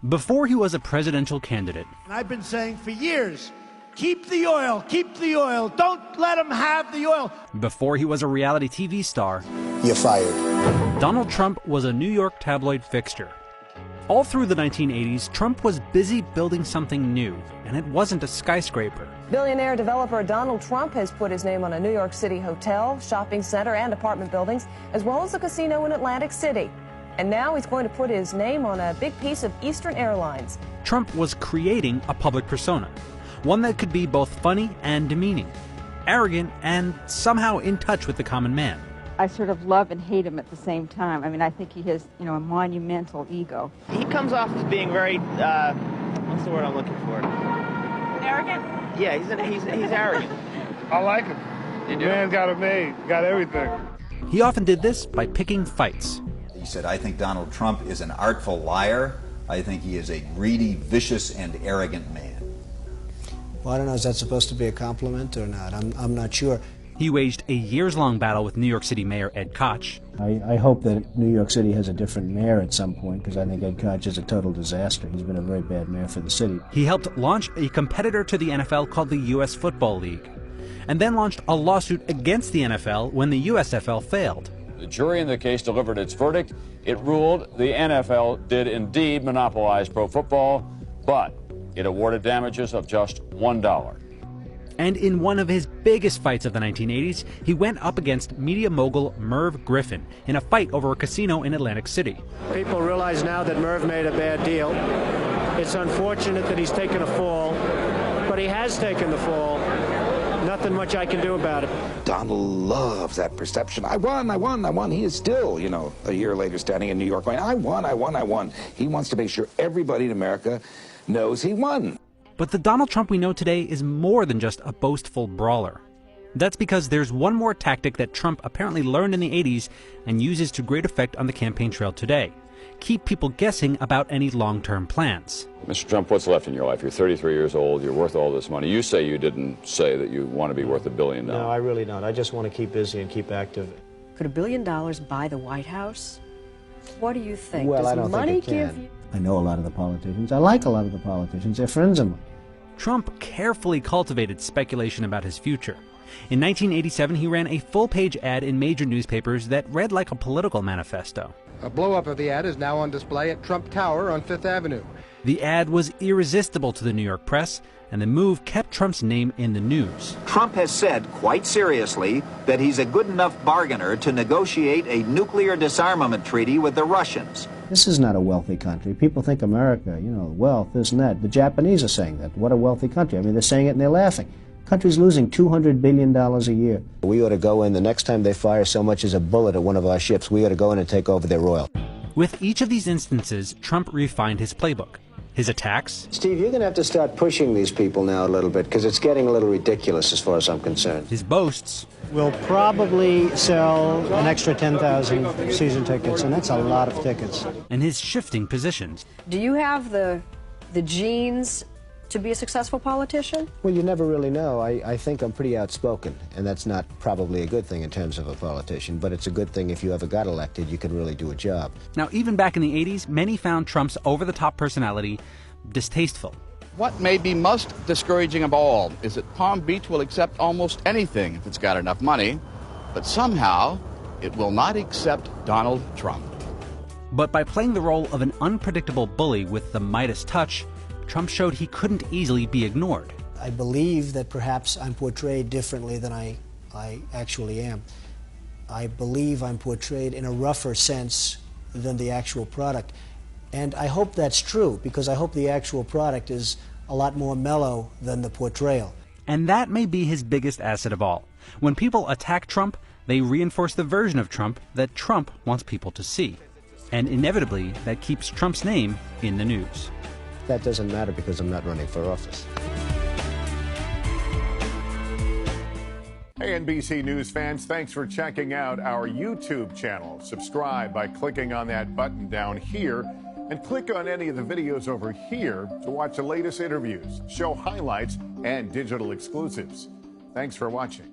Before he was a presidential candidate, I've been saying for years, keep the oil, don't let them have the oil. Before he was a reality TV star, you're fired. Donald Trump was a New York tabloid fixture. All through the 1980s, Trump was busy building something new, and it wasn't a skyscraper. Billionaire developer Donald Trump has put his name on a New York City hotel, shopping center, and apartment buildings, as well as a casino in Atlantic City. And now he's going to put his name on a big piece of Eastern Airlines. Trump was creating a public persona, one that could be both funny and demeaning, arrogant and somehow in touch with the common man. I sort of love and hate him at the same time. I mean, I think he has, a monumental ego. He comes off as being very, what's the word I'm looking for? Arrogant? Yeah, he's arrogant. I like him. You do? Man's got it made, got everything. He often did this by picking fights. He said, I think Donald Trump is an artful liar. I think he is a greedy, vicious, and arrogant man. Well, I don't know, is that supposed to be a compliment or not? I'm not sure. He waged a years-long battle with New York City Mayor Ed Koch. I hope that New York City has a different mayor at some point, because I think Ed Koch is a total disaster. He's been a very bad mayor for the city. He helped launch a competitor to the NFL called the U.S. Football League, and then launched a lawsuit against the NFL when the USFL failed. The jury in the case delivered its verdict. It ruled the NFL did indeed monopolize pro football, but it awarded damages of just $1. And in one of his biggest fights of the 1980s, he went up against media mogul Merv Griffin in a fight over a casino in Atlantic City. People realize now that Merv made a bad deal. It's unfortunate that he's taken a fall, but he has taken the fall. Nothing much I can do about it. Donald loves that perception. I won. He is still, a year later standing in New York going, I won. He wants to make sure everybody in America knows he won. But the Donald Trump we know today is more than just a boastful brawler. That's because there's one more tactic that Trump apparently learned in the 80s and uses to great effect on the campaign trail today. Keep people guessing about any long-term plans. Mr. Trump, what's left in your life? You're 33 years old. You're worth all this money. You say you didn't say that you want to be worth $1 billion. No, I really don't. I just want to keep busy and keep active. Could $1 billion buy the White House? What do you think? Well, Does I don't money think it can. give you... I know a lot of the politicians. I like a lot of the politicians. They're friends of mine. Trump carefully cultivated speculation about his future. In 1987, he ran a full-page ad in major newspapers that read like a political manifesto. A blow-up of the ad is now on display at Trump Tower on Fifth Avenue. The ad was irresistible to the New York press, and the move kept Trump's name in the news. Trump has said quite seriously that he's a good enough bargainer to negotiate a nuclear disarmament treaty with the Russians. This is not a wealthy country. People think America, wealth, this and that. The Japanese are saying that. What a wealthy country. I mean, they're saying it and they're laughing. Country's losing $200 billion a year. We ought to go in, the next time they fire so much as a bullet at one of our ships, we ought to go in and take over their oil. With each of these instances, Trump refined his playbook. His attacks... Steve, you're going to have to start pushing these people now a little bit, because it's getting a little ridiculous as far as I'm concerned. His boasts... We'll probably sell an extra 10,000 season tickets, and that's a lot of tickets. And his shifting positions. Do you have the genes to be a successful politician? Well, you never really know. I think I'm pretty outspoken, and that's not probably a good thing in terms of a politician, but it's a good thing if you ever got elected, you can really do a job. Now, even back in the 80s, many found Trump's over-the-top personality distasteful. What may be most discouraging of all is that Palm Beach will accept almost anything if it's got enough money, but somehow it will not accept Donald Trump. But by playing the role of an unpredictable bully with the Midas touch, Trump showed he couldn't easily be ignored. I believe that perhaps I'm portrayed differently than I actually am. I believe I'm portrayed in a rougher sense than the actual product. And I hope that's true, because I hope the actual product is a lot more mellow than the portrayal. And that may be his biggest asset of all. When people attack Trump, they reinforce the version of Trump that Trump wants people to see. And inevitably, that keeps Trump's name in the news. That doesn't matter because I'm not running for office. Hey, NBC News fans, thanks for checking out our YouTube channel. Subscribe by clicking on that button down here, and click on any of the videos over here to watch the latest interviews, show highlights, and digital exclusives. Thanks for watching.